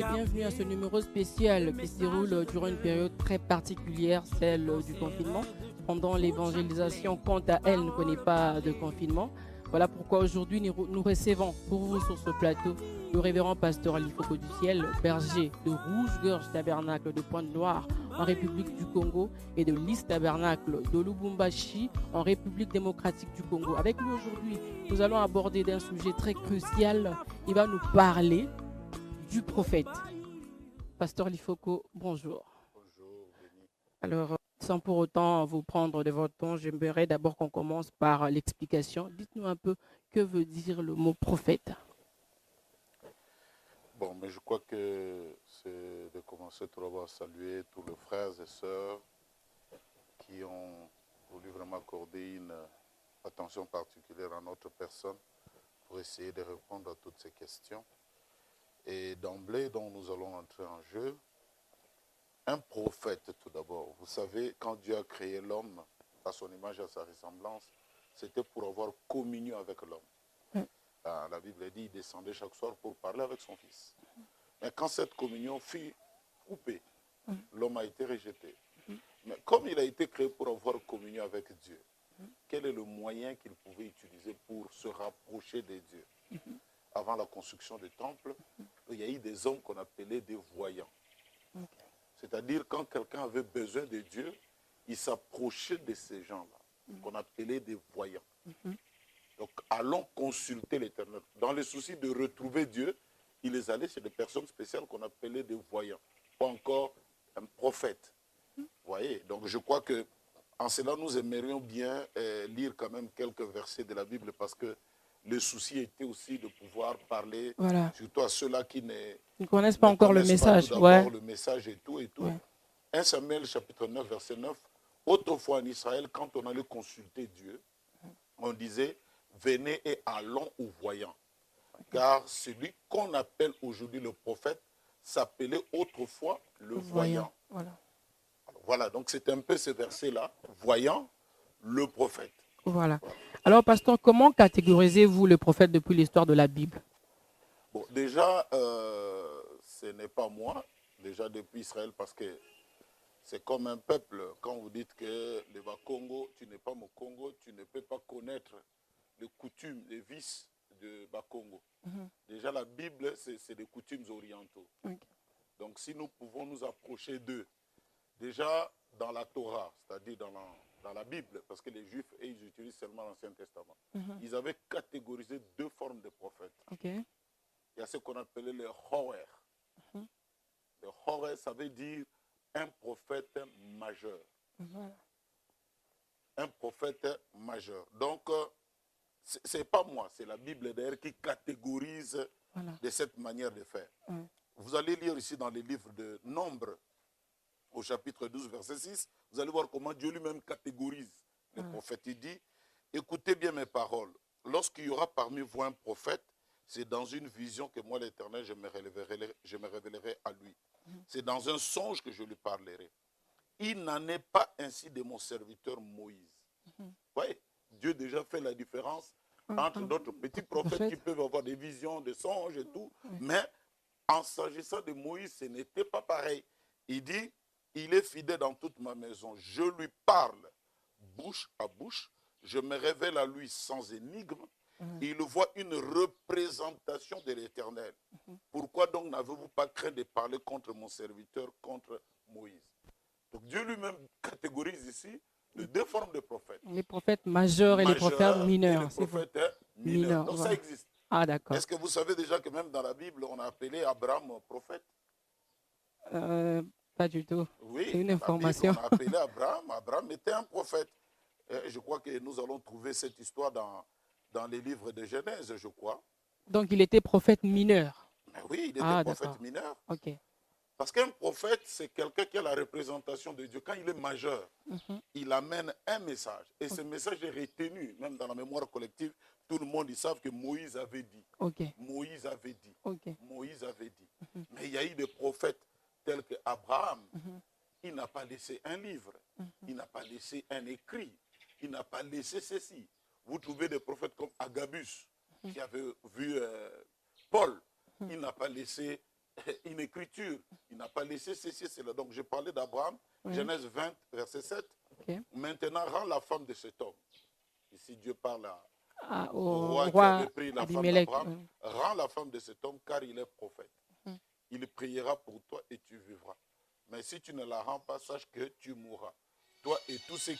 et bienvenue à ce numéro spécial qui se déroule durant une période très particulière, celle du confinement. Pendant l'évangélisation, quant à elle, ne connaît pas de confinement. Voilà pourquoi aujourd'hui nous recevons pour vous sur ce plateau le révérend pasteur Alifoko du Ciel, berger de Rouge-Gorge Tabernacle de Pointe-Noire en République du Congo et de Lys Tabernacle de Lubumbashi en République démocratique du Congo. Avec lui aujourd'hui, nous allons aborder d'un sujet très crucial. Il va nous parler du prophète. Pasteur Alifoko, bonjour. Bonjour, Béni. Alors, sans pour autant vous prendre de votre temps, j'aimerais d'abord qu'on commence par l'explication. Dites-nous un peu que veut dire le mot prophète. Bon, mais je crois que c'est de commencer tout d'abord à saluer tous les frères et sœurs qui ont voulu vraiment accorder une attention particulière à notre personne pour essayer de répondre à toutes ces questions. Et d'emblée, donc, nous allons entrer en jeu. Un prophète, tout d'abord. Vous savez, quand Dieu a créé l'homme à son image et à sa ressemblance, c'était pour avoir communion avec l'homme. La Bible dit qu'il descendait chaque soir pour parler avec son fils. Mais quand cette communion fut coupée, l'homme a été rejeté. Mais comme il a été créé pour avoir communion avec Dieu, quel est le moyen qu'il pouvait utiliser pour se rapprocher de Dieu? Avant la construction du temple, il y a eu des hommes qu'on appelait des voyants. C'est-à-dire quand quelqu'un avait besoin de Dieu, il s'approchait de ces gens-là, qu'on appelait des voyants. Donc allons consulter l'Éternel. Dans le souci de retrouver Dieu, il les allait chez des personnes spéciales qu'on appelait des voyants. Ou encore un prophète. Vous voyez? Donc je crois que en cela, nous aimerions bien lire quand même quelques versets de la Bible parce que le souci était aussi de pouvoir parler, surtout à ceux-là qui ne connaissent pas encore le message. Tout d'abord, le message et tout et tout. 1 Samuel chapitre 9, verset 9. Autrefois en Israël, quand on allait consulter Dieu, on disait, venez et allons aux voyants. Car celui qu'on appelle aujourd'hui le prophète s'appelait autrefois le voyant. Voilà, donc c'est un peu ce verset-là, voyant, le prophète. Voilà. Alors, pasteur, comment catégorisez-vous le prophète depuis l'histoire de la Bible? Bon, déjà, ce n'est pas moi, déjà depuis Israël, parce que c'est comme un peuple. Quand vous dites que le Bakongo, tu n'es pas mon Congo, tu ne peux pas connaître les coutumes, les vices de Bakongo. Déjà, la Bible, c'est des coutumes orientaux. Donc, si nous pouvons nous approcher d'eux, déjà dans la Torah, c'est-à-dire dans la Bible, parce que les Juifs, ils utilisent seulement l'Ancien Testament, ils avaient catégorisé deux formes de prophètes. Il y a ce qu'on appelait les Hoher. Le Hoher, ça veut dire un prophète majeur. Un prophète majeur. Donc, ce n'est pas moi, c'est la Bible d'ailleurs qui catégorise de cette manière de faire. Vous allez lire ici dans les livres de Nombre, au chapitre 12, verset 6, vous allez voir comment Dieu lui-même catégorise les prophètes. Il dit, écoutez bien mes paroles. Lorsqu'il y aura parmi vous un prophète, c'est dans une vision que moi, l'Éternel, je me révélerai à lui. C'est dans un songe que je lui parlerai. Il n'en est pas ainsi de mon serviteur Moïse. Vous voyez, Dieu déjà fait la différence entre d'autres petits prophètes qui peuvent avoir des visions, des songes et tout. Mais en s'agissant de Moïse, ce n'était pas pareil. Il dit, il est fidèle dans toute ma maison. Je lui parle bouche à bouche. Je me révèle à lui sans énigme. Il voit une représentation de l'Éternel. Pourquoi donc n'avez-vous pas craint de parler contre mon serviteur, contre Moïse? Donc Dieu lui-même catégorise ici les deux formes de prophètes. Les prophètes majeurs et les prophètes mineurs. Et les prophètes mineurs. Donc ça existe. Ah, d'accord. Est-ce que vous savez déjà que même dans la Bible, on a appelé Abraham prophète? Pas du tout. Oui, c'est une information. On a appelé Abraham. Abraham était un prophète. Et je crois que nous allons trouver cette histoire dans les livres de Genèse, je crois. Donc il était prophète mineur. Mais oui, il était prophète mineur. Parce qu'un prophète, c'est quelqu'un qui a la représentation de Dieu. Quand il est majeur, il amène un message. Et ce message est retenu, même dans la mémoire collective. Tout le monde, ils savent que Moïse avait dit. Moïse avait dit. Moïse avait dit. Mais il y a eu des prophètes tels qu'Abraham. Il n'a pas laissé un livre. Il n'a pas laissé un écrit. Il n'a pas laissé ceci. Vous trouvez des prophètes comme Agabus, qui avait vu Paul. Il n'a pas laissé une écriture. Il n'a pas laissé ceci et cela. Donc, je parlais d'Abraham, Oui. Genèse 20, verset 7. Ok. Maintenant, rends la femme de cet homme. Ici, Dieu parle Ah, au au roi qui roi avait pris la femme Abimelech. d'Abraham. Rends la femme de cet homme, car il est prophète. Mhm. Il priera pour toi et tu vivras. Mais si tu ne la rends pas, sache que tu mourras. Toi et tout ce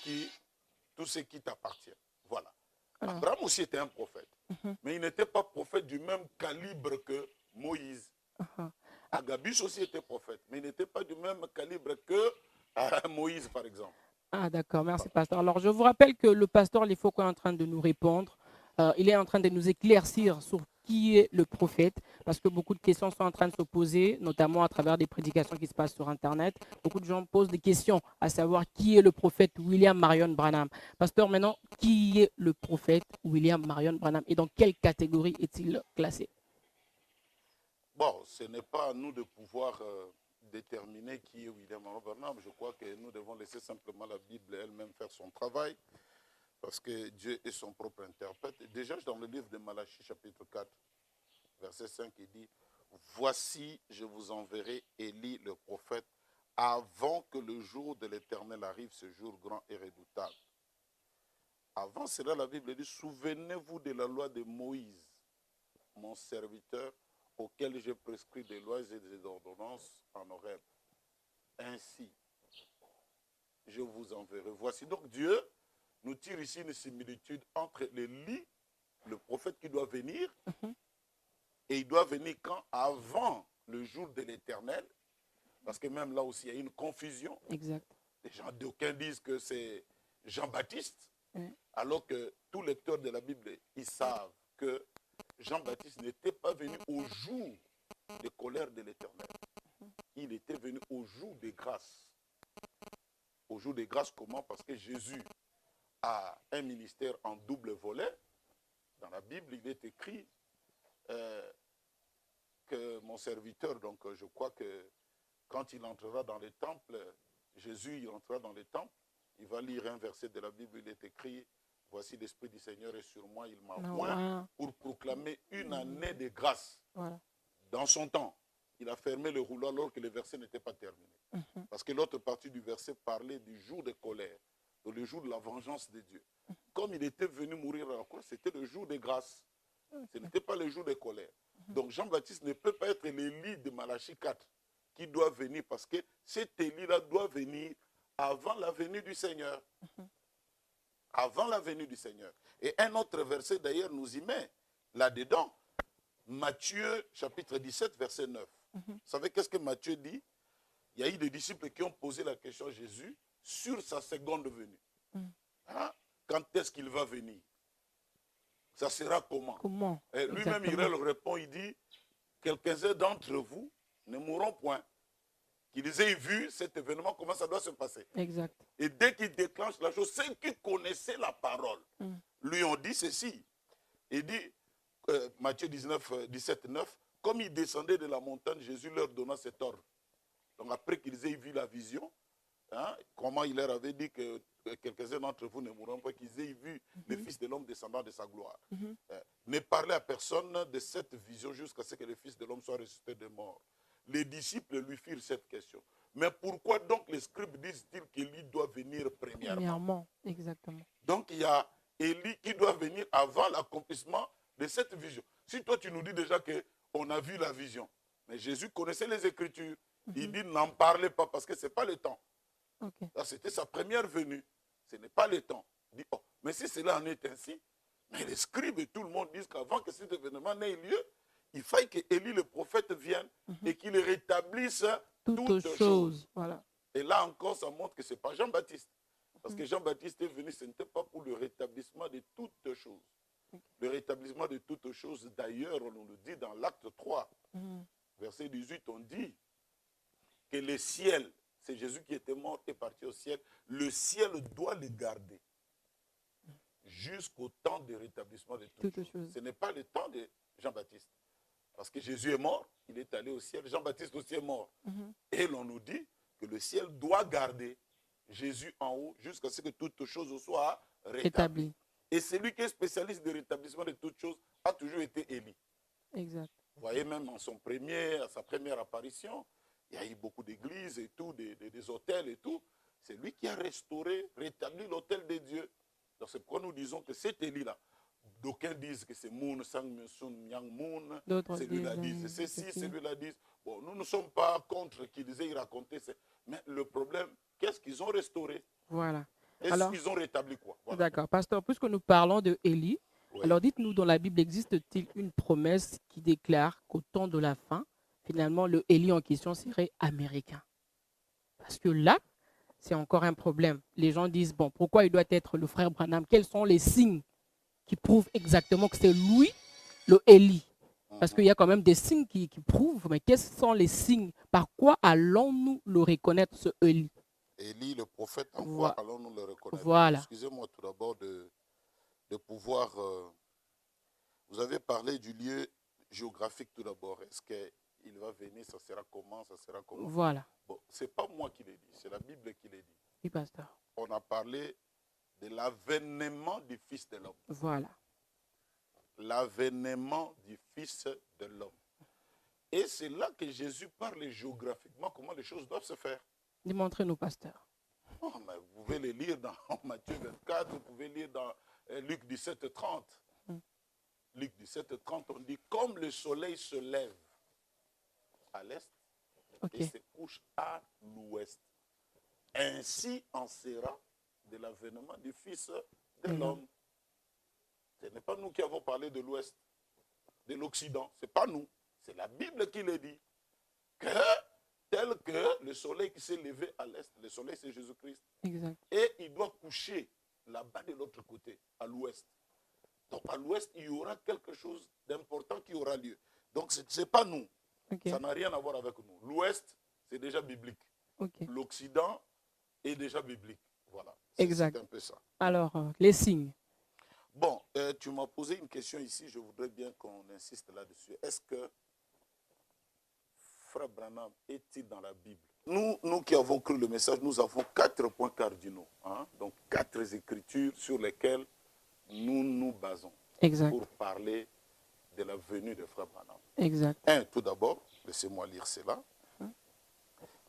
qui t'appartient. Voilà. Alors, Abraham aussi était un prophète. mhm, Mais il n'était pas prophète du même calibre que Moïse. mhm. Agabus aussi était prophète, mais il n'était pas du même calibre que Moïse, par exemple. Ah, d'accord, merci, Voilà. pasteur. Alors, je vous rappelle que le pasteur Lefoko est en train de nous répondre. Il est en train de nous éclaircir sur qui est le prophète, parce que beaucoup de questions sont en train de se poser, notamment à travers des prédications qui se passent sur Internet. Beaucoup de gens posent des questions, à savoir qui est le prophète William Marion Branham. Pasteur, maintenant, qui est le prophète William Marion Branham et dans quelle catégorie est-il classé? Bon, ce n'est pas à nous de pouvoir déterminer qui est William Marion Branham. Je crois que nous devons laisser simplement la Bible elle-même faire son travail, parce que Dieu est son propre interprète. Déjà, dans le livre de Malachie, chapitre 4, verset 5, il dit « Voici, je vous enverrai Élie, le prophète, avant que le jour de l'Éternel arrive, ce jour grand et redoutable. » Avant cela, la Bible dit « Souvenez-vous de la loi de Moïse, mon serviteur, auquel j'ai prescrit des lois et des ordonnances en Horeb. Ainsi, je vous enverrai. » Voici donc Dieu nous tire ici une similitude entre Élie, le prophète qui doit venir, et il doit venir quand? Avant le jour de l'Éternel, parce que même là aussi il y a une confusion. Exact. Les gens d'aucuns disent que c'est Jean-Baptiste, Oui. alors que tous lecteurs de la Bible, ils savent que Jean-Baptiste n'était pas venu au jour de colère de l'Éternel. Il était venu au jour de grâce. Au jour de grâce, comment? Parce que Jésus a un ministère en double volet. Dans la Bible, il est écrit que mon serviteur, donc je crois que quand il entrera dans les temples, Jésus il entrera dans les temples, il va lire un verset de la Bible, il est écrit « Voici l'Esprit du Seigneur est sur moi, il m'a oint pour proclamer une année de grâce. » Voilà. Dans son temps, il a fermé le rouleau alors que le verset n'était pas terminé. Parce que l'autre partie du verset parlait du jour de colère, le jour de la vengeance de Dieu. Comme il était venu mourir à la croix, c'était le jour de grâce. Ce n'était pas le jour de colère. Donc Jean-Baptiste ne peut pas être l'Élie de Malachie 4 qui doit venir, parce que cet Élie-là doit venir avant la venue du Seigneur. Avant la venue du Seigneur. Et un autre verset d'ailleurs nous y met là-dedans. Matthieu chapitre 17 verset 9. Vous savez qu'est-ce que Matthieu dit? Il y a eu des disciples qui ont posé la question à Jésus sur sa seconde venue. Hein? Quand est-ce qu'il va venir? Ça sera comment? Comment? Lui-même, il leur répond, il dit, quelques-uns d'entre vous ne mourront point. Qu'ils aient vu cet événement, comment ça doit se passer. Exact. Et dès qu'il déclenche la chose, ceux qui connaissaient la parole lui ont dit ceci. Il dit, Matthieu 17, 9, comme ils descendaient de la montagne, Jésus leur donna cet ordre. Donc après qu'ils aient vu la vision, hein, comment il leur avait dit que quelques-uns d'entre vous ne mourront pas, qu'ils aient vu le Fils de l'homme descendant de sa gloire. Ne parlez à personne de cette vision jusqu'à ce que le Fils de l'homme soit ressuscité des morts. Les disciples lui firent cette question. Mais pourquoi donc les scribes disent-ils qu'Élie doit venir premièrement? Exactement. Donc il y a Élie qui doit venir avant l'accomplissement de cette vision. Si toi tu nous dis déjà qu'on a vu la vision, mais Jésus connaissait les Écritures, il dit n'en parlez pas parce que ce n'est pas le temps. Okay. C'était sa première venue, ce n'est pas le temps. Il dit, oh, mais si cela en est ainsi, mais les scribes et tout le monde disent qu'avant que cet événement n'ait lieu, il faille que Élie le prophète vienne et qu'il rétablisse toutes choses. Voilà. Et là encore, ça montre que ce n'est pas Jean-Baptiste. Parce que Jean-Baptiste est venu, ce n'était pas pour le rétablissement de toutes choses. Le rétablissement de toutes choses, d'ailleurs, on nous le dit dans l'acte 3, verset 18, on dit que le ciel, c'est Jésus qui était mort et parti au ciel, le ciel doit le garder jusqu'au temps de rétablissement de toutes choses. Ce n'est pas le temps de Jean-Baptiste. Parce que Jésus est mort, il est allé au ciel, Jean-Baptiste aussi est mort. Et l'on nous dit que le ciel doit garder Jésus en haut jusqu'à ce que toutes choses soient rétablies. Et celui qui est spécialiste de rétablissement de toutes choses a toujours été Élie. Exact. Vous voyez, même à sa première apparition, il y a eu beaucoup d'églises et tout, des hôtels et tout. C'est lui qui a restauré, rétabli l'hôtel de Dieu. Donc c'est pourquoi nous disons que cet Élie-là, d'aucuns disent que c'est Moon, Sang Sun, Myang Moon, celui-là disent ceci, celui-là disent. Bon, nous ne sommes pas contre qui disait, il racontait. Mais le problème, qu'est-ce qu'ils ont restauré? Voilà. Est-ce qu'ils ont rétabli quoi? Voilà. D'accord. Pasteur, puisque nous parlons de Élie, Oui. alors dites-nous, dans la Bible, existe-t-il une promesse qui déclare qu'au temps de la fin, finalement, le Élie en question serait américain? Parce que là, c'est encore un problème. Les gens disent, bon, pourquoi il doit être le frère Branham? Quels sont les signes qui prouvent exactement que c'est lui, le Élie? Parce qu'il y a quand même des signes qui prouvent, mais quels sont les signes? Par quoi allons-nous le reconnaître, ce Élie? Élie, le prophète, en quoi allons-nous le reconnaître? Voilà. Excusez-moi tout d'abord de pouvoir... vous avez parlé du lieu géographique tout d'abord. Est-ce qu'il va venir, ça sera comment? Voilà. Bon, ce n'est pas moi qui l'ai dit, c'est la Bible qui l'a dit. Oui, pasteur. On a parlé de l'avènement du Fils de l'homme. Voilà. L'avènement du Fils de l'homme. Et c'est là que Jésus parle géographiquement comment les choses doivent se faire. Démontrez-nous, pasteur. Oh, mais vous pouvez les lire dans Matthieu 24, vous pouvez lire dans Luc 17, 30. Luc 17, 30, on dit, comme le soleil se lève à l'est et se couche à l'ouest, ainsi en sera de l'avènement du Fils de l'homme. Ce n'est pas nous qui avons parlé de l'ouest, de l'Occident. Ce n'est pas nous. C'est la Bible qui le dit. Tel que le soleil qui s'est levé à l'est, le soleil c'est Jésus-Christ. Exact. Et il doit coucher là-bas de l'autre côté, à l'ouest. Donc à l'ouest, il y aura quelque chose d'important qui aura lieu. Donc ce n'est pas nous. Ça n'a rien à voir avec nous. L'ouest, c'est déjà biblique. L'Occident est déjà biblique. Voilà. Exact. C'est un peu ça. Alors, les signes. Bon, tu m'as posé une question ici, je voudrais bien qu'on insiste là-dessus. Est-ce que Frère Branham est-il dans la Bible? Nous qui avons cru le message, nous avons 4 points cardinaux. Donc 4 écritures sur lesquelles nous nous basons pour parler de la venue de Frère Branham. Exact. Tout d'abord, laissez-moi lire cela.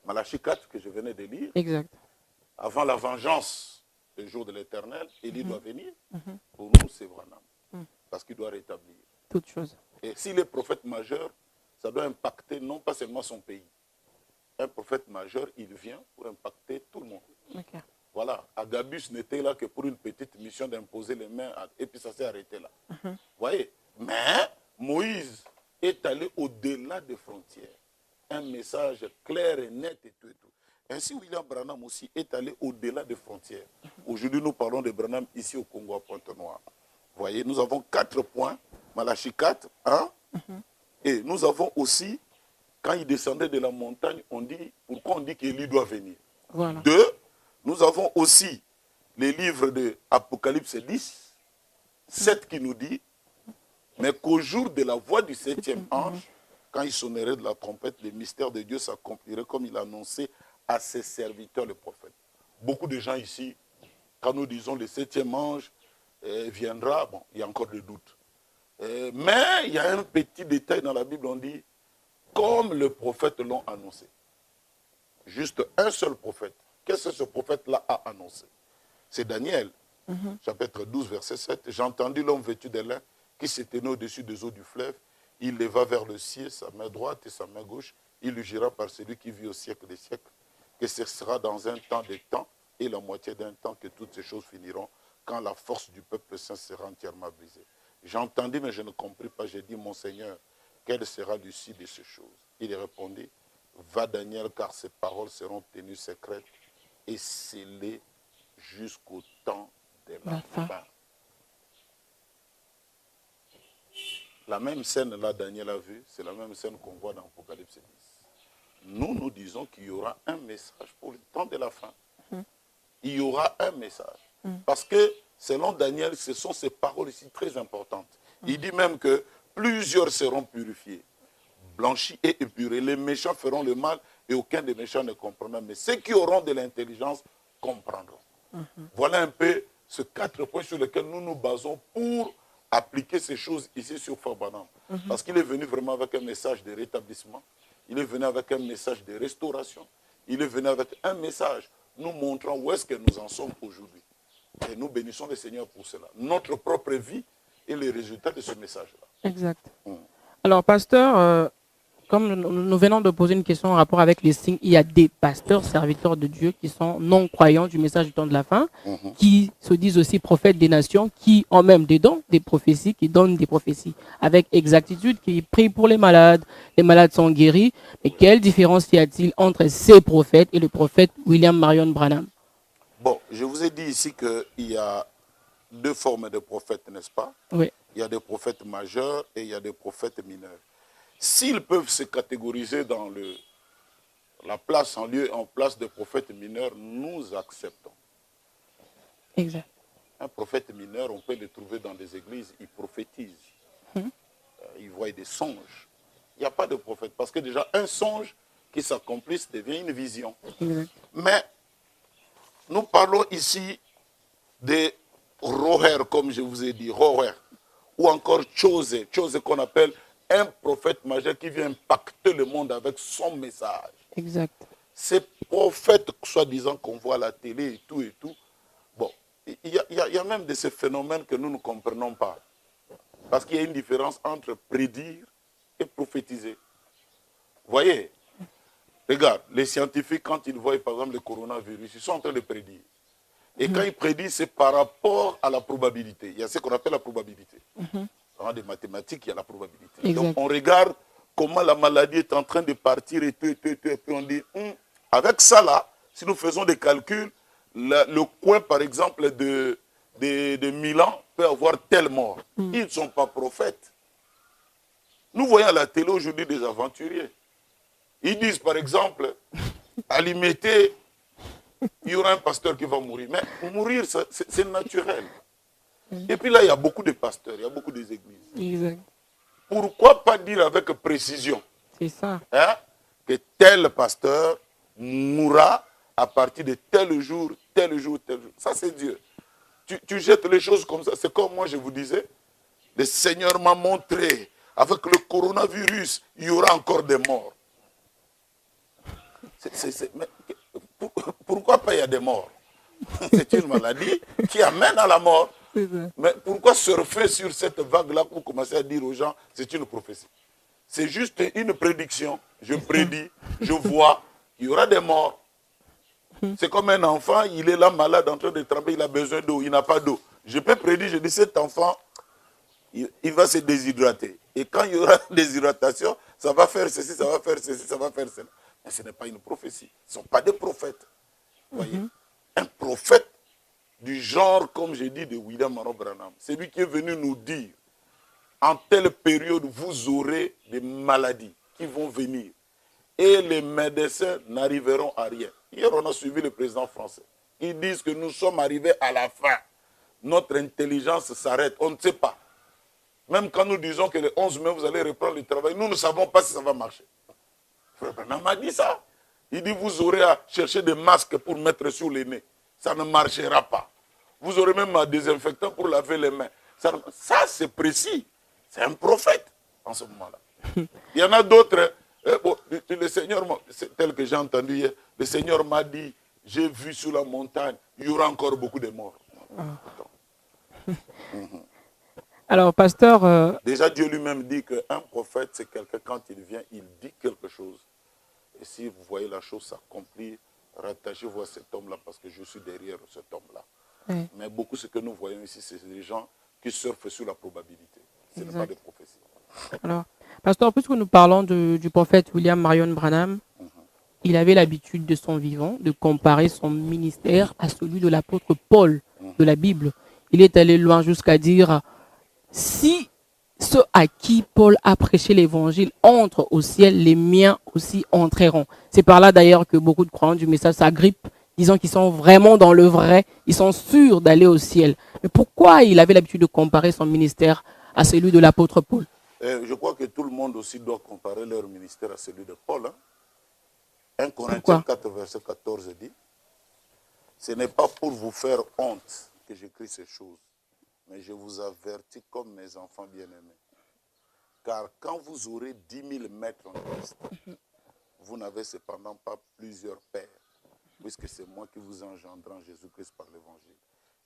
Malachie 4 que je venais de lire. Exact. Avant la vengeance, le jour de l'Éternel, Élie doit venir. Pour nous, c'est Branham. Parce qu'il doit rétablir. Toute chose. Et s'il est prophète majeur, ça doit impacter non pas seulement son pays. Un prophète majeur, il vient pour impacter tout le monde. Voilà, Agabus n'était là que pour une petite mission d'imposer les mains, et puis ça s'est arrêté là. Vous voyez? Mais Moïse est allé au-delà des frontières. Un message clair et net et tout et tout. Ainsi, William Branham aussi est allé au-delà des frontières. Aujourd'hui, nous parlons de Branham ici au Congo, à Pointe-Noire. Vous voyez, nous avons 4 points. Malachie 4, 1. Et nous avons aussi, quand il descendait de la montagne, pourquoi on dit qu'Élie doit venir? Voilà. 2, nous avons aussi les livres de Apocalypse 10, 7 qui nous dit, mais qu'au jour de la voix du 7e ange, quand il sonnerait de la trompette, le mystère de Dieu s'accomplirait comme il annonçait à ses serviteurs, les prophètes. Beaucoup de gens ici, quand nous disons le 7e ange viendra, bon, il y a encore des doutes. Mais il y a un petit détail dans la Bible, on dit, comme le prophète l'ont annoncé. Juste un seul prophète. Qu'est-ce que ce prophète-là a annoncé? C'est Daniel, chapitre 12, verset 7. J'ai entendu l'homme vêtu de lin qui s'éteignait au-dessus des eaux du fleuve. Il leva vers le ciel sa main droite et sa main gauche. Il lui jura par celui qui vit au siècle des siècles que ce sera dans un temps des temps et la moitié d'un temps que toutes ces choses finiront quand la force du peuple saint sera entièrement brisée. J'ai entendu, mais je ne compris pas. J'ai dit, mon Seigneur, quelle sera l'issue de ces choses? Il répondit, va Daniel, car ces paroles seront tenues secrètes et scellées jusqu'au temps de la fin. La même scène là, Daniel a vue, c'est la même scène qu'on voit dans Apocalypse 10. Nous disons qu'il y aura un message pour le temps de la fin. Il y aura un message. Parce que, selon Daniel, ce sont ces paroles ici très importantes. Il dit même que plusieurs seront purifiés, blanchis et épurés. Les méchants feront le mal et aucun des méchants ne comprendra. Mais ceux qui auront de l'intelligence comprendront. Voilà un peu ces 4 points sur lesquels nous nous basons pour appliquer ces choses ici sur Frère Branham. Parce qu'il est venu vraiment avec un message de rétablissement. Il est venu avec un message de restauration. Il est venu avec un message nous montrant où est-ce que nous en sommes aujourd'hui. Et nous bénissons le Seigneur pour cela. Notre propre vie est le résultat de ce message-là. Exact. Alors, pasteur, comme nous venons de poser une question en rapport avec les signes, il y a des pasteurs, serviteurs de Dieu qui sont non-croyants du message du temps de la fin, qui se disent aussi prophètes des nations, qui ont même des dons, des prophéties, qui donnent des prophéties avec exactitude, qui prient pour les malades sont guéris. Mais quelle différence y a-t-il entre ces prophètes et le prophète William Marion Branham? Bon, je vous ai dit ici qu'il y a deux formes de prophètes, n'est-ce pas? Oui. Il y a des prophètes majeurs et il y a des prophètes mineurs. S'ils peuvent se catégoriser dans la place en place de prophètes mineurs, nous acceptons. Exact. Un prophète mineur, on peut le trouver dans des églises, il prophétise. Il voit des songes. Il n'y a pas de prophète, parce que déjà un songe qui s'accomplisse devient une vision. Exact. Mais nous parlons ici des roher, comme je vous ai dit, roher, ou encore chose qu'on appelle un prophète majeur qui vient impacter le monde avec son message. Exact. Ces prophètes, soi-disant, qu'on voit à la télé et tout, bon, il y a même de ces phénomènes que nous ne comprenons pas. Parce qu'il y a une différence entre prédire et prophétiser. Vous voyez, regarde, les scientifiques, quand ils voient par exemple le coronavirus, ils sont en train de prédire. Et quand ils prédisent, c'est par rapport à la probabilité. Il y a ce qu'on appelle la probabilité. Dans des mathématiques, il y a la probabilité. Exact. Donc on regarde comment la maladie est en train de partir et tout, et puis on dit, avec ça là, si nous faisons des calculs, le coin par exemple de Milan peut avoir telle mort. Ils ne sont pas prophètes. Nous voyons à la télé aujourd'hui des aventuriers. Ils disent par exemple, à Limité, il y aura un pasteur qui va mourir. Mais mourir, c'est naturel. Et puis là, il y a beaucoup de pasteurs, il y a beaucoup d'églises. Exact. Pourquoi pas dire avec précision, C'est ça. que tel pasteur mourra à partir de tel jour, tel jour, tel jour. Ça, c'est Dieu. Tu jettes les choses comme ça. C'est comme moi, je vous disais, le Seigneur m'a montré, avec le coronavirus, il y aura encore des morts. Mais pourquoi pas il y a des morts? C'est une maladie qui amène à la mort. Mais pourquoi surfer sur cette vague-là pour commencer à dire aux gens, c'est une prophétie? C'est juste une prédiction. Je prédis, je vois, il y aura des morts. C'est comme un enfant, il est là malade en train de trembler, il a besoin d'eau, il n'a pas d'eau. Je peux prédire, je dis, cet enfant, il va se déshydrater. Et quand il y aura déshydratation, ça va faire ceci, ça va faire ceci, ça va faire cela. Mais ce n'est pas une prophétie. Ce ne sont pas des prophètes. Vous voyez? Un prophète du genre, comme j'ai dit, de William Marion Branham, c'est lui qui est venu nous dire, en telle période, vous aurez des maladies qui vont venir. Et les médecins n'arriveront à rien. Hier, on a suivi le président français. Ils disent que nous sommes arrivés à la fin. Notre intelligence s'arrête. On ne sait pas. Même quand nous disons que le 11 mai, vous allez reprendre le travail, nous ne savons pas si ça va marcher. Frère Branham m'a dit ça. Il dit, vous aurez à chercher des masques pour mettre sur les nez. Ça ne marchera pas. Vous aurez même un désinfectant pour laver les mains. Ça c'est précis. C'est un prophète en ce moment-là. Il y en a d'autres. Bon, le Seigneur, tel que j'ai entendu hier, le Seigneur m'a dit, j'ai vu sur la montagne, il y aura encore beaucoup de morts. Alors, pasteur... Déjà, Dieu lui-même dit qu'un prophète, c'est quelqu'un, quand il vient, il dit quelque chose. Et si vous voyez la chose s'accomplir, rattachez-vous à cet homme-là parce que je suis derrière cet homme-là. Oui. Mais beaucoup, ce que nous voyons ici, c'est des gens qui surfent sur la probabilité. Ce n'est pas des prophéties. Alors, pasteur, puisque nous parlons du prophète William Marion Branham, il avait l'habitude de son vivant de comparer son ministère à celui de l'apôtre Paul de la Bible. Il est allé loin jusqu'à dire, si ceux à qui Paul a prêché l'évangile entrent au ciel, les miens aussi entreront. C'est par là d'ailleurs que beaucoup de croyants du message s'agrippent, disant qu'ils sont vraiment dans le vrai, ils sont sûrs d'aller au ciel. Mais pourquoi il avait l'habitude de comparer son ministère à celui de l'apôtre Paul? Je crois que tout le monde aussi doit comparer leur ministère à celui de Paul. 1 Corinthiens 4, verset 14 dit, ce n'est pas pour vous faire honte que j'écris ces choses, mais je vous avertis comme mes enfants bien-aimés. Car quand vous aurez 10 000 maîtres en Christ, vous n'avez cependant pas plusieurs pères, puisque c'est moi qui vous engendre en Jésus-Christ par l'évangile.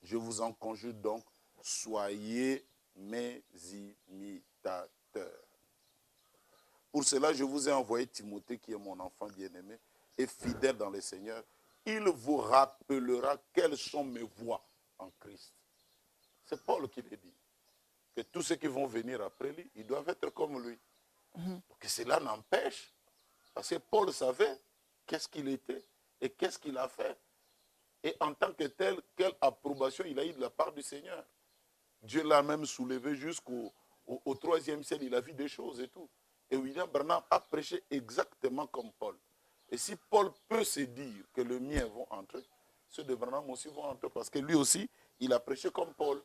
Je vous en conjure donc, soyez mes imitateurs. Pour cela, je vous ai envoyé Timothée, qui est mon enfant bien-aimé et fidèle dans le Seigneur. Il vous rappellera quelles sont mes voies en Christ. C'est Paul qui le dit. Que tous ceux qui vont venir après lui, ils doivent être comme lui. Donc cela n'empêche, parce que Paul savait qu'est-ce qu'il était et qu'est-ce qu'il a fait. Et en tant que tel, quelle approbation il a eu de la part du Seigneur. Dieu l'a même soulevé jusqu'au au 3e ciel, il a vu des choses et tout. Et William Branham a prêché exactement comme Paul. Et si Paul peut se dire que le mien vont entrer, ceux de Branham aussi vont entrer, parce que lui aussi, il a prêché comme Paul.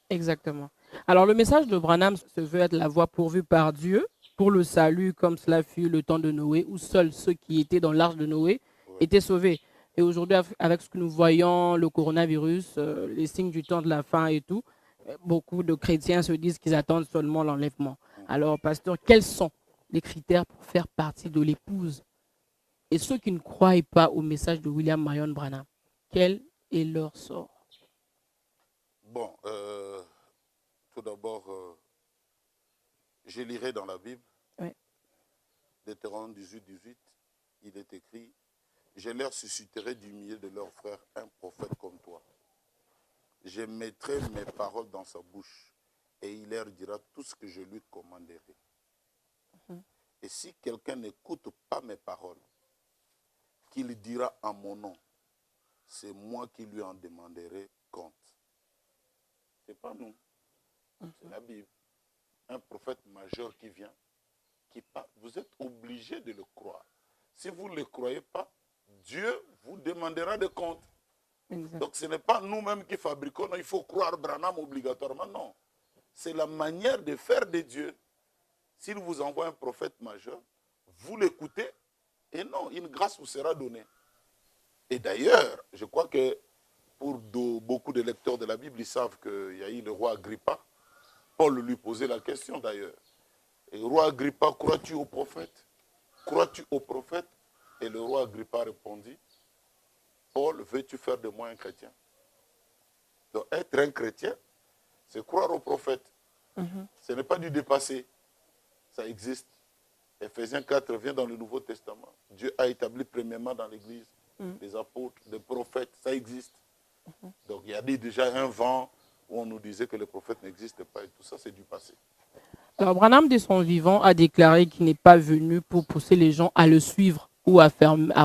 Exactement. Alors, le message de Branham se veut être la voie pourvue par Dieu pour le salut, comme cela fut le temps de Noé, où seuls ceux qui étaient dans l'arche de Noé étaient sauvés. Et aujourd'hui, avec ce que nous voyons, le coronavirus, les signes du temps de la fin et tout, beaucoup de chrétiens se disent qu'ils attendent seulement l'enlèvement. Alors, pasteur, quels sont les critères pour faire partie de l'épouse? Et ceux qui ne croient pas au message de William Marion Branham, quel est leur sort? Bon, tout d'abord, je lirai dans la Bible, Deutéronome 18, 18, il est écrit, « Je leur susciterai du milieu de leurs frères un prophète comme toi. Je mettrai mes paroles dans sa bouche et il leur dira tout ce que je lui commanderai. Et si quelqu'un n'écoute pas mes paroles, qu'il dira en mon nom, c'est moi qui lui en demanderai compte. » Ce n'est pas nous, c'est la Bible. Un prophète majeur qui vient, qui parle, vous êtes obligé de le croire. Si vous ne le croyez pas, Dieu vous demandera des comptes. Exact. Donc ce n'est pas nous-mêmes qui fabriquons, non, il faut croire Branham obligatoirement, non. C'est la manière de faire de Dieu. S'il vous envoie un prophète majeur, vous l'écoutez, et non, une grâce vous sera donnée. Et d'ailleurs, je crois que pour beaucoup de lecteurs de la Bible, ils savent qu'il y a eu le roi Agrippa. Paul lui posait la question d'ailleurs. Et le roi Agrippa, crois-tu au prophète? Crois-tu au prophète? Et le roi Agrippa répondit, Paul, veux-tu faire de moi un chrétien? Donc être un chrétien, c'est croire au prophète. Ce n'est pas du dépassé. Ça existe. Ephésiens 4 vient dans le Nouveau Testament. Dieu a établi premièrement dans l'Église des apôtres, des prophètes. Ça existe. Donc il y a déjà un vent où on nous disait que le prophète n'existe pas. Et tout ça, c'est du passé. Alors Branham, de son vivant, a déclaré qu'il n'est pas venu pour pousser les gens à le suivre ou à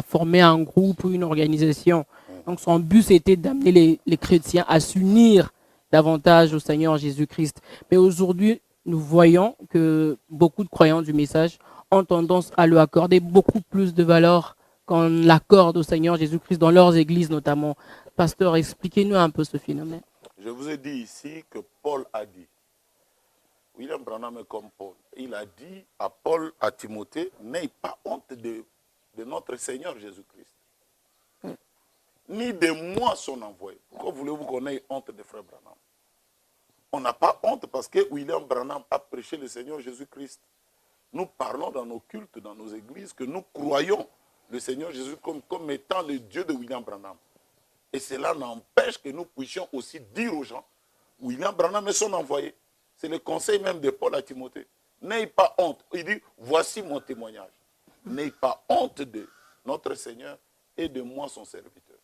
former un groupe ou une organisation. Donc son but, c'était d'amener les chrétiens à s'unir davantage au Seigneur Jésus-Christ. Mais aujourd'hui, nous voyons que beaucoup de croyants du message ont tendance à lui accorder beaucoup plus de valeur qu'on l'accorde au Seigneur Jésus-Christ dans leurs églises notamment. Pasteur, expliquez-nous un peu ce phénomène. Je vous ai dit ici que Paul a dit, William Branham est comme Paul, il a dit à Paul, à Timothée, n'aie pas honte de notre Seigneur Jésus-Christ, ni de moi son envoyé. Pourquoi voulez-vous qu'on ait honte de frère Branham? On n'a pas honte parce que William Branham a prêché le Seigneur Jésus-Christ. Nous parlons dans nos cultes, dans nos églises, que nous croyons le Seigneur Jésus comme étant le Dieu de William Branham. Et cela n'empêche que nous puissions aussi dire aux gens, William Branham est son envoyé. C'est le conseil même de Paul à Timothée. N'aie pas honte. Il dit, voici mon témoignage. N'aie pas honte de notre Seigneur et de moi son serviteur.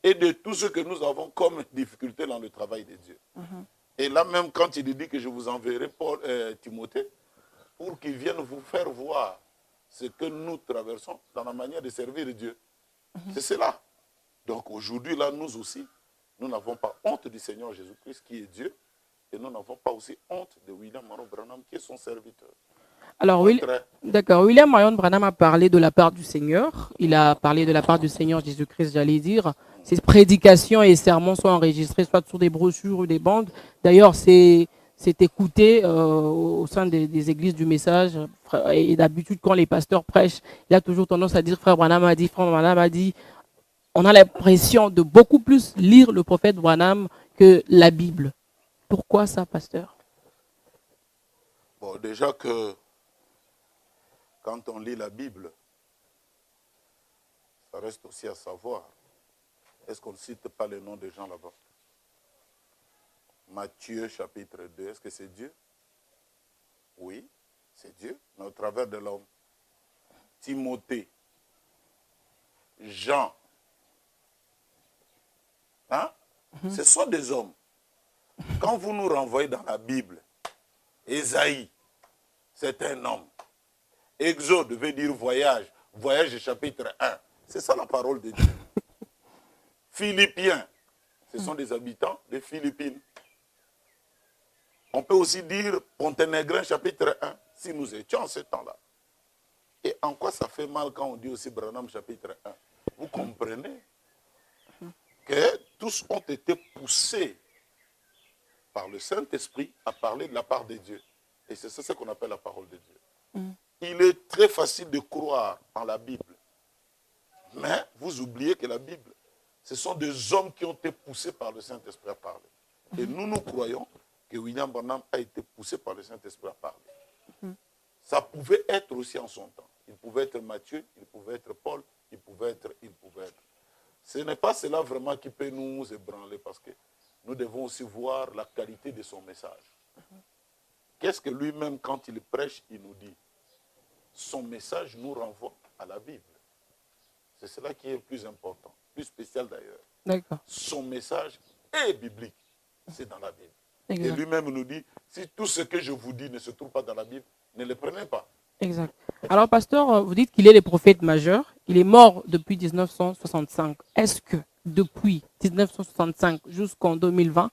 Et de tout ce que nous avons comme difficulté dans le travail de Dieu. Et là même quand il dit que je vous enverrai Timothée, pour qu'il vienne vous faire voir ce que nous traversons dans la manière de servir Dieu. C'est cela. Donc aujourd'hui, là, nous aussi, nous n'avons pas honte du Seigneur Jésus-Christ qui est Dieu, et nous n'avons pas aussi honte de William Marion Branham qui est son serviteur. Alors, d'accord. William Marion Branham a parlé de la part du Seigneur. Il a parlé de la part du Seigneur Jésus-Christ, j'allais dire. Ses prédications et sermons sont enregistrés soit sur des brochures ou des bandes. D'ailleurs, c'est écouté au sein des églises du message. Et d'habitude, quand les pasteurs prêchent, il a toujours tendance à dire, frère Branham a dit, frère Branham a dit. On a l'impression de beaucoup plus lire le prophète Branham que la Bible. Pourquoi ça, pasteur? Bon, déjà que quand on lit la Bible, ça reste aussi à savoir. Est-ce qu'on ne cite pas les noms des gens là-bas? Matthieu chapitre 2, est-ce que c'est Dieu? Oui, c'est Dieu, mais au travers de l'homme. Timothée, Jean, hein? Ce sont des hommes. Quand vous nous renvoyez dans la Bible, Ésaïe, c'est un homme. Exode veut dire voyage, voyage chapitre 1. C'est ça la parole de Dieu. Philippiens, ce sont des habitants des Philippines. On peut aussi dire Ponténégrin chapitre 1, si nous étions en ce temps-là. Et en quoi ça fait mal quand on dit aussi Branham chapitre 1? Vous comprenez que tous ont été poussés par le Saint-Esprit à parler de la part de Dieu. Et c'est ça qu'on appelle la parole de Dieu. Il est très facile de croire en la Bible. Mais vous oubliez que la Bible, ce sont des hommes qui ont été poussés par le Saint-Esprit à parler. Et nous croyons que William Branham a été poussé par le Saint-Esprit à parler. Ça pouvait être aussi en son temps. Il pouvait être Matthieu, il pouvait être Paul, il pouvait être. Ce n'est pas cela vraiment qui peut nous ébranler parce que nous devons aussi voir la qualité de son message. Qu'est-ce que lui-même, quand il prêche, il nous dit? Son message nous renvoie à la Bible. C'est cela qui est le plus important, plus spécial d'ailleurs. D'accord. Son message est biblique. C'est dans la Bible. Exact. Et lui-même nous dit, si tout ce que je vous dis ne se trouve pas dans la Bible, ne le prenez pas. Exact. Alors, pasteur, vous dites qu'il est le prophète majeur. Il est mort depuis 1965. Est-ce que depuis 1965 jusqu'en 2020,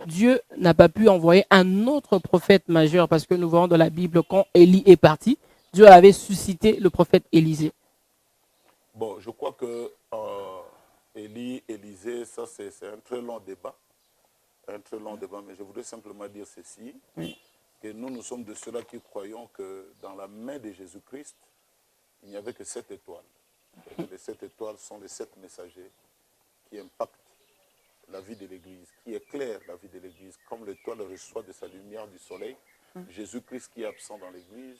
Dieu n'a pas pu envoyer un autre prophète majeur? Parce que nous voyons dans la Bible, quand Élie est parti, Dieu avait suscité le prophète Élisée. Bon, je crois que Élie, Élisée, ça c'est un très long débat. Un très long débat, mais je voudrais simplement dire ceci. Oui. Que nous sommes de ceux-là qui croyons que dans la main de Jésus-Christ, il n'y avait que 7 étoiles. Et que les 7 étoiles sont les 7 messagers qui impactent la vie de l'Église, qui éclairent la vie de l'Église. Comme l'étoile reçoit de sa lumière du soleil, Jésus-Christ qui est absent dans l'Église,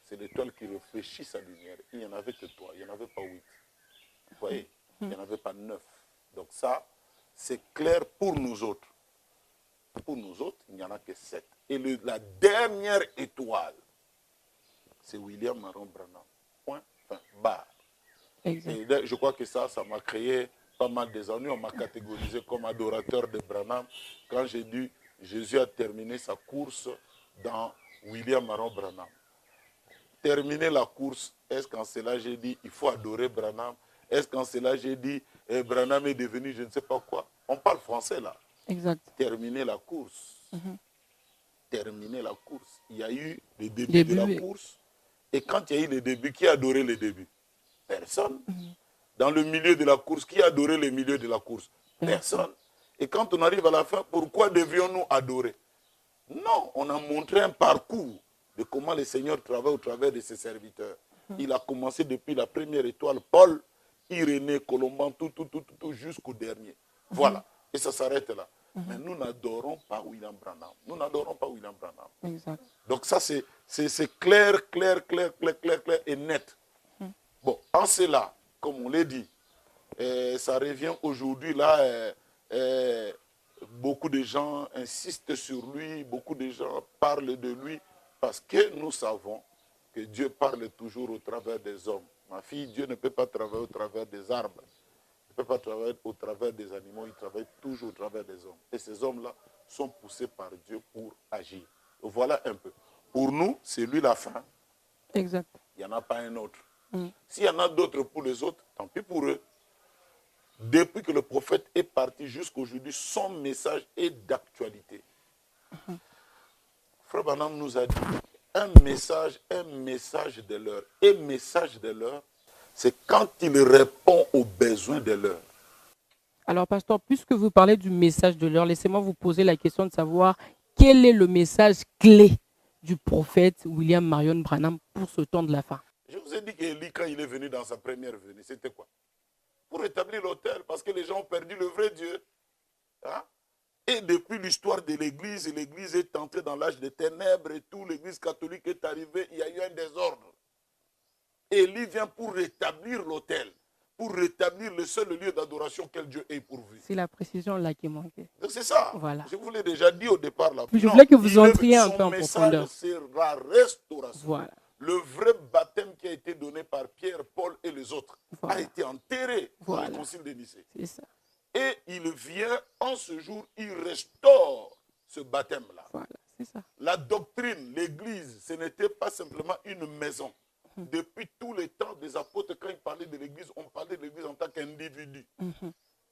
c'est l'étoile qui réfléchit sa lumière. Il n'y en avait que 3, il n'y en avait pas 8. Vous voyez, il n'y en avait pas 9. Donc ça, c'est clair pour nous autres. Pour nous autres, il n'y en a que 7. Et la dernière étoile, c'est William Marion Branham. Point, fin, barre. Et je crois que ça m'a créé pas mal des ennuis. On m'a catégorisé comme adorateur de Branham. Quand j'ai dit, Jésus a terminé sa course dans William Marion Branham. Terminer la course, est-ce qu'en cela j'ai dit, il faut adorer Branham? Est-ce qu'en cela j'ai dit, Branham est devenu je ne sais pas quoi? On parle français là. Exact. Terminer la course. Terminer la course. Il y a eu le début de la course. Et quand il y a eu le début, qui a adoré le début? Personne. Dans le milieu de la course, qui a adoré le milieu de la course? Personne. Et quand on arrive à la fin, pourquoi devrions-nous adorer? Non, on a montré un parcours de comment le Seigneur travaille au travers de ses serviteurs. Il a commencé depuis la première étoile, Paul, Irénée, Colomban, tout jusqu'au dernier. Voilà. Et ça s'arrête là. Mais nous n'adorons pas William Branham. Nous n'adorons pas William Branham. Exact. Donc ça, c'est clair et net. Bon, en cela, comme on l'a dit, ça revient aujourd'hui là, beaucoup de gens insistent sur lui, beaucoup de gens parlent de lui, parce que nous savons que Dieu parle toujours au travers des hommes. Ma fille, Dieu ne peut pas travailler au travers des arbres. Il ne peut pas travailler au travers des animaux, il travaille toujours au travers des hommes. Et ces hommes-là sont poussés par Dieu pour agir. Voilà un peu. Pour nous, c'est lui la fin. Exact. Il n'y en a pas un autre. S'il y en a d'autres pour les autres, tant pis pour eux. Depuis que le prophète est parti jusqu'aujourd'hui, son message est d'actualité. Frère Branham nous a dit un message de l'heure. Et message de l'heure, c'est quand il répond aux besoins de l'heure. Alors, pasteur, puisque vous parlez du message de l'heure, laissez-moi vous poser la question de savoir quel est le message clé du prophète William Marion Branham pour ce temps de la fin. Je vous ai dit qu'Élie, quand il est venu dans sa première venue, c'était quoi? Pour rétablir l'autel, parce que les gens ont perdu le vrai Dieu. Hein? Et depuis l'histoire de l'Église est entrée dans l'âge des ténèbres et tout, l'Église catholique est arrivée, il y a eu un désordre. Élie vient pour rétablir l'autel, pour rétablir le seul lieu d'adoration que Dieu ait pourvu. C'est la précision là qui manquait. C'est ça. Voilà. Je vous l'ai déjà dit au départ. Là. Je voulais que vous entriez un peu en profondeur. Son message sera restauration. Voilà. Le vrai baptême qui a été donné par Pierre, Paul et les autres a été enterré dans le concile de Nicée. C'est ça. Et il vient en ce jour, il restaure ce baptême-là. Voilà, c'est ça. La doctrine, l'Église, ce n'était pas simplement une maison. Depuis tous les temps des apôtres, quand ils parlaient de l'Église, on parlait de l'Église en tant qu'individu.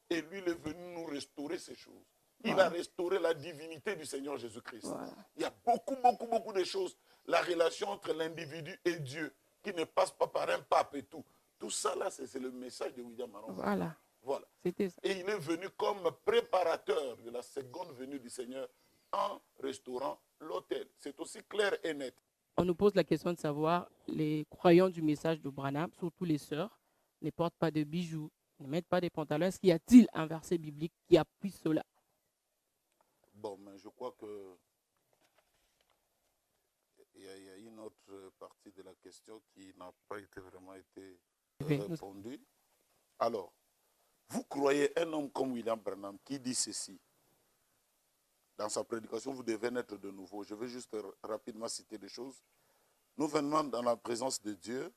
Et lui, il est venu nous restaurer ces choses. Il a restauré la divinité du Seigneur Jésus-Christ. Il y a beaucoup de choses. La relation entre l'individu et Dieu, qui ne passe pas par un pape et tout. Tout ça, là, c'est le message de William Aron. Voilà. C'était ça. Et il est venu comme préparateur de la seconde venue du Seigneur en restaurant l'autel. C'est aussi clair et net. On nous pose la question de savoir, les croyants du message de Branham, surtout les sœurs, ne portent pas de bijoux, ne mettent pas des pantalons. Est-ce qu'il y a-t-il un verset biblique qui appuie cela? Bon, mais je crois que il y a une autre partie de la question qui n'a pas vraiment été répondue. Alors, vous croyez un homme comme William Branham qui dit ceci? Dans sa prédication, vous devez naître de nouveau. Je vais juste rapidement citer des choses. Nous venons dans la présence de Dieu,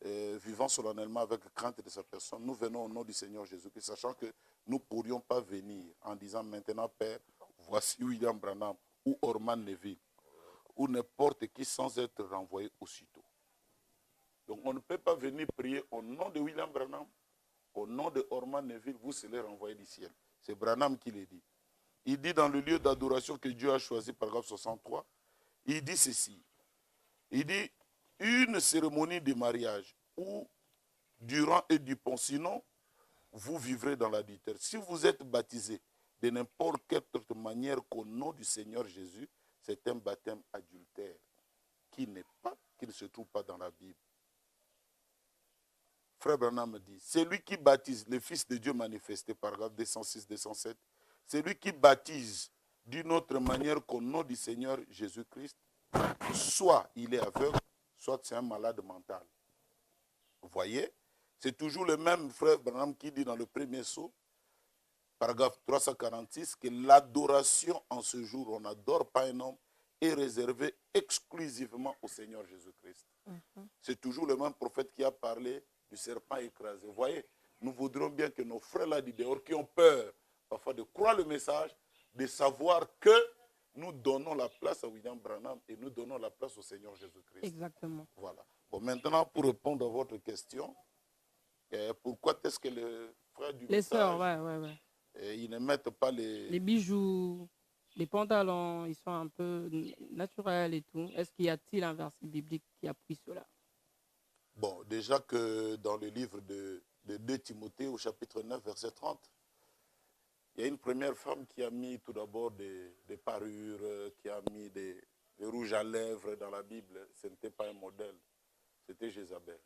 vivant solennellement avec crainte de sa personne. Nous venons au nom du Seigneur Jésus-Christ, sachant que nous ne pourrions pas venir en disant maintenant, Père, voici William Branham ou Orman Neville, ou n'importe qui sans être renvoyé aussitôt. Donc on ne peut pas venir prier au nom de William Branham, au nom de Orman Neville, vous serez renvoyé du ciel. C'est Branham qui le dit. Il dit dans le lieu d'adoration que Dieu a choisi, paragraphe 63, il dit ceci. Il dit, une cérémonie de mariage où, durant et du pont, sinon, vous vivrez dans l'adultère. Si vous êtes baptisé de n'importe quelle autre manière qu'au nom du Seigneur Jésus, c'est un baptême adultère qui ne se trouve pas dans la Bible. Frère Branham dit, c'est lui qui baptise le Fils de Dieu manifesté, paragraphe 206-207, c'est lui qui baptise d'une autre manière qu'au nom du Seigneur Jésus-Christ, soit il est aveugle, soit c'est un malade mental. Vous voyez, c'est toujours le même frère Branham qui dit dans le premier sceau, paragraphe 346, que l'adoration en ce jour, on n'adore pas un homme, est réservée exclusivement au Seigneur Jésus-Christ. C'est toujours le même prophète qui a parlé du serpent écrasé. Vous voyez, nous voudrions bien que nos frères là du dehors qui ont peur parfois de croire le message, de savoir que nous donnons la place à William Branham et nous donnons la place au Seigneur Jésus-Christ. Exactement. Voilà. Bon, maintenant, pour répondre à votre question, pourquoi est-ce que les frères du message, sœurs, ils ne mettent pas les bijoux, les pantalons, ils sont un peu naturels et tout. Est-ce qu'il y a-t-il un verset biblique qui appuie cela? Bon, déjà que dans le livre de 2 Timothée au chapitre 9, verset 30, il y a une première femme qui a mis tout d'abord des parures, qui a mis des rouges à lèvres dans la Bible. Ce n'était pas un modèle, c'était Jézabel.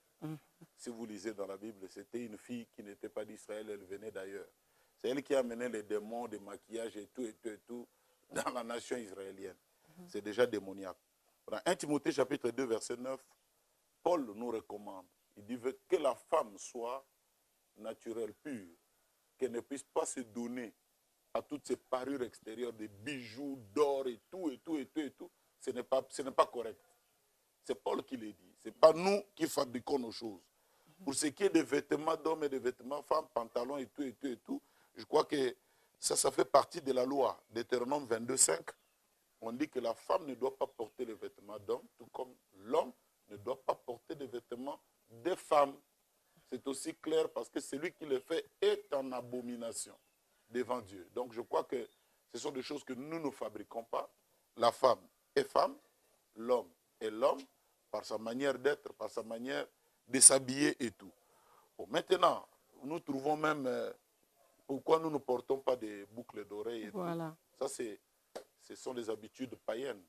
Si vous lisez dans la Bible, c'était une fille qui n'était pas d'Israël, elle venait d'ailleurs. C'est elle qui a amené les démons, des maquillages et tout dans la nation israélienne. C'est déjà démoniaque. Dans 1 Timothée chapitre 2, verset 9, Paul nous recommande. Il dit que la femme soit naturelle, pure, qu'elle ne puisse pas se donner à toutes ces parures extérieures, des bijoux d'or et tout. Ce n'est pas correct. C'est Paul qui le dit. Ce n'est pas nous qui fabriquons nos choses. Pour ce qui est des vêtements d'hommes et des vêtements femmes, pantalons et tout, je crois que ça fait partie de la loi. Deutéronome 22:5, on dit que la femme ne doit pas porter les vêtements d'hommes, tout comme l'homme ne doit pas porter des vêtements des femmes. C'est aussi clair parce que celui qui le fait est en abomination devant Dieu. Donc je crois que ce sont des choses que nous ne fabriquons pas. La femme est femme, l'homme est l'homme, par sa manière d'être, par sa manière de s'habiller et tout. Bon, maintenant, nous trouvons même pourquoi nous ne portons pas des boucles d'oreilles et voilà. tout. Ça, ce sont des habitudes païennes.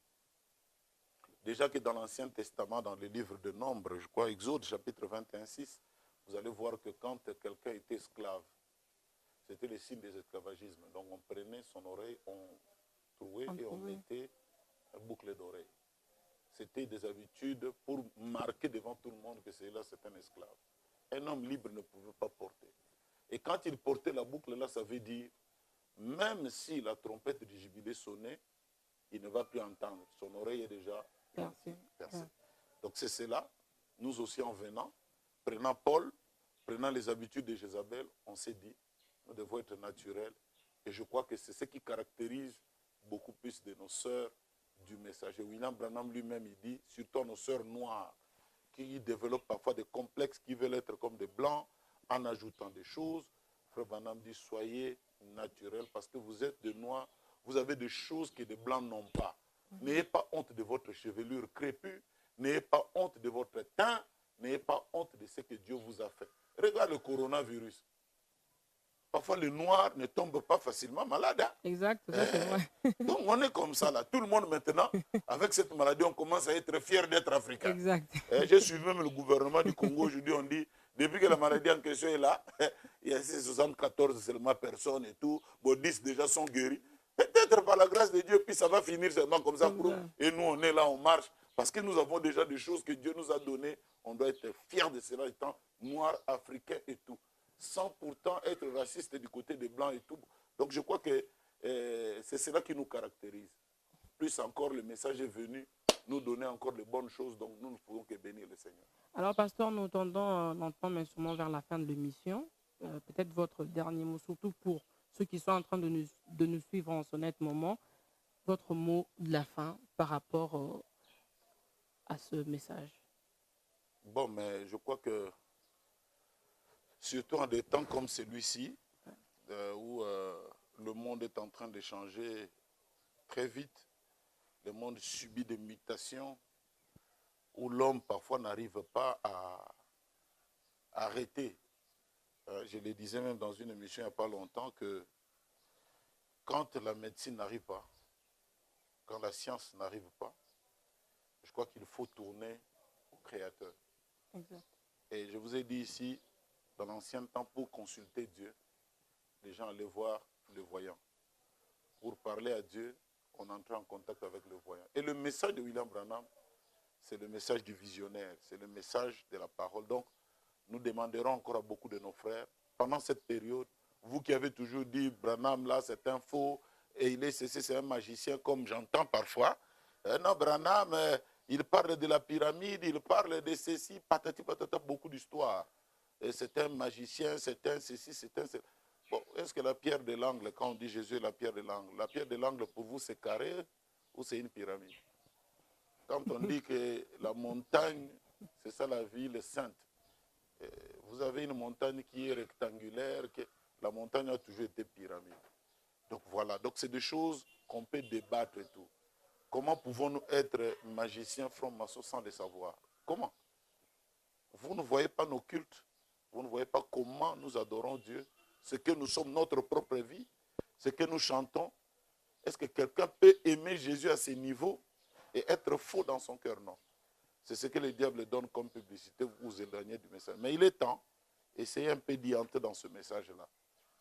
Déjà que dans l'Ancien Testament, dans le livre de Nombre, je crois, Exode chapitre 21:6, vous allez voir que quand quelqu'un était esclave, c'était le signe des esclavagismes. Donc on prenait son oreille, on trouait et on mettait une boucle d'oreille. C'était des habitudes pour marquer devant tout le monde que celui-là c'est un esclave. Un homme libre ne pouvait pas porter. Et quand il portait la boucle là, ça veut dire, même si la trompette du jubilé sonnait, il ne va plus entendre. Son oreille est déjà percée. Donc c'est cela, nous aussi en venant, prenant Paul, prenant les habitudes de Jézabel, on s'est dit, nous devons être naturels. Et je crois que c'est ce qui caractérise beaucoup plus de nos sœurs du messager. William Branham lui-même, il dit, surtout nos sœurs noires, qui développent parfois des complexes, qui veulent être comme des blancs, en ajoutant des choses. Frère Branham dit, soyez naturels, parce que vous êtes des noirs, vous avez des choses que des blancs n'ont pas. N'ayez pas honte de votre chevelure crépue, n'ayez pas honte de votre teint, n'ayez pas honte de ce que Dieu vous a fait. Regarde le coronavirus. Parfois, les noirs ne tombent pas facilement malades. Hein? Exact, ça c'est vrai. Donc, on est comme ça, là. Tout le monde, maintenant, avec cette maladie, on commence à être fier d'être africain. Exact. J'ai suivi même le gouvernement du Congo. Aujourd'hui, on dit, depuis que la maladie en question est là, il y a 74 seulement personnes et tout. Bon, 10 déjà sont guéris. Peut-être par la grâce de Dieu, puis ça va finir seulement comme ça. Et nous, on est là, on marche. Parce que nous avons déjà des choses que Dieu nous a données. On doit être fiers de cela, étant noirs, africains et tout. Sans pourtant être raciste du côté des Blancs et tout. Donc je crois que c'est cela qui nous caractérise. Plus encore, le message est venu nous donner encore les bonnes choses, donc nous ne pouvons que bénir le Seigneur. Alors, pasteur, nous tendons lentement, mais sûrement vers la fin de l'émission. Peut-être votre dernier mot, surtout pour ceux qui sont en train de nous suivre en ce net moment, votre mot de la fin par rapport à ce message. Bon, mais je crois que surtout en des temps comme celui-ci, où le monde est en train de changer très vite, le monde subit des mutations, où l'homme parfois n'arrive pas à arrêter. Je le disais même dans une émission il n'y a pas longtemps que quand la médecine n'arrive pas, quand la science n'arrive pas, je crois qu'il faut tourner au Créateur. Exact. Et je vous ai dit ici, dans l'ancien temps, pour consulter Dieu, les gens allaient voir le voyant. Pour parler à Dieu, on entrait en contact avec le voyant. Et le message de William Branham, c'est le message du visionnaire, c'est le message de la parole. Donc, nous demanderons encore à beaucoup de nos frères, pendant cette période, vous qui avez toujours dit, Branham, là, c'est un faux, et il est ceci, c'est un magicien, comme j'entends parfois. Non, Branham, il parle de la pyramide, il parle de ceci, patati patata, beaucoup d'histoires. C'est un magicien, c'est un ceci, c'est un... Bon, est-ce que la pierre de l'angle, quand on dit Jésus est la pierre de l'angle, la pierre de l'angle pour vous c'est carré ou c'est une pyramide? Quand on dit que la montagne, c'est ça la ville sainte, vous avez une montagne qui est rectangulaire, que la montagne a toujours été pyramide. Donc voilà, donc c'est des choses qu'on peut débattre et tout. Comment pouvons-nous être magiciens francs-maçons sans le savoir? Comment? Vous ne voyez pas nos cultes, vous ne voyez pas comment nous adorons Dieu, ce que nous sommes, notre propre vie, ce que nous chantons. Est-ce que quelqu'un peut aimer Jésus à ce niveau et être faux dans son cœur? Non. C'est ce que le diable donne comme publicité, vous vous éloignez du message. Mais il est temps, essayez un peu d'y entrer dans ce message-là.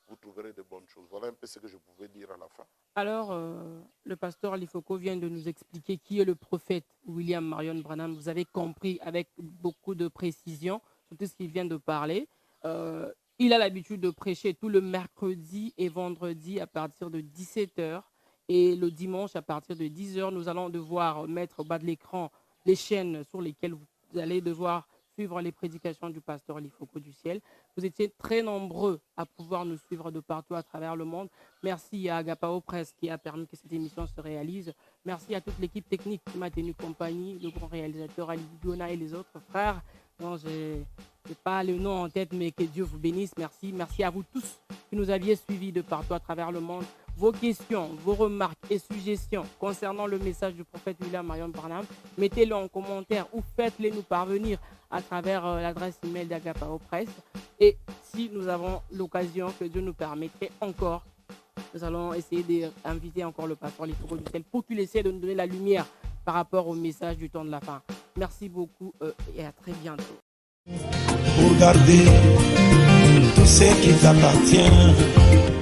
Vous trouverez de bonnes choses. Voilà un peu ce que je pouvais dire à la fin. Alors, le pasteur Ali Foko vient de nous expliquer qui est le prophète William Marion Branham. Vous avez compris avec beaucoup de précision sur tout ce qu'il vient de parler. Il a l'habitude de prêcher tout le mercredi et vendredi à partir de 17h. Et le dimanche à partir de 10h, nous allons devoir mettre au bas de l'écran les chaînes sur lesquelles vous allez devoir suivre les prédications du pasteur Ali Foko du ciel. Vous étiez très nombreux à pouvoir nous suivre de partout à travers le monde. Merci à Agapao Press qui a permis que cette émission se réalise. Merci à toute l'équipe technique qui m'a tenu compagnie, le grand réalisateur Ali Dona et les autres frères. Non, je n'ai pas le nom en tête, mais que Dieu vous bénisse. Merci. Merci à vous tous qui nous aviez suivis de partout à travers le monde. Vos questions, vos remarques et suggestions concernant le message du prophète William Marion Branham, mettez-les en commentaire ou faites-les nous parvenir à travers l'adresse email d'Agapao Press. Et si nous avons l'occasion, que Dieu nous permettrait encore, nous allons essayer d'inviter encore le pasteur Ali Foko du ciel pour qu'il essaie de nous donner la lumière par rapport au message du temps de la fin. Merci beaucoup et à très bientôt. Pour garder ce qui t'appartient.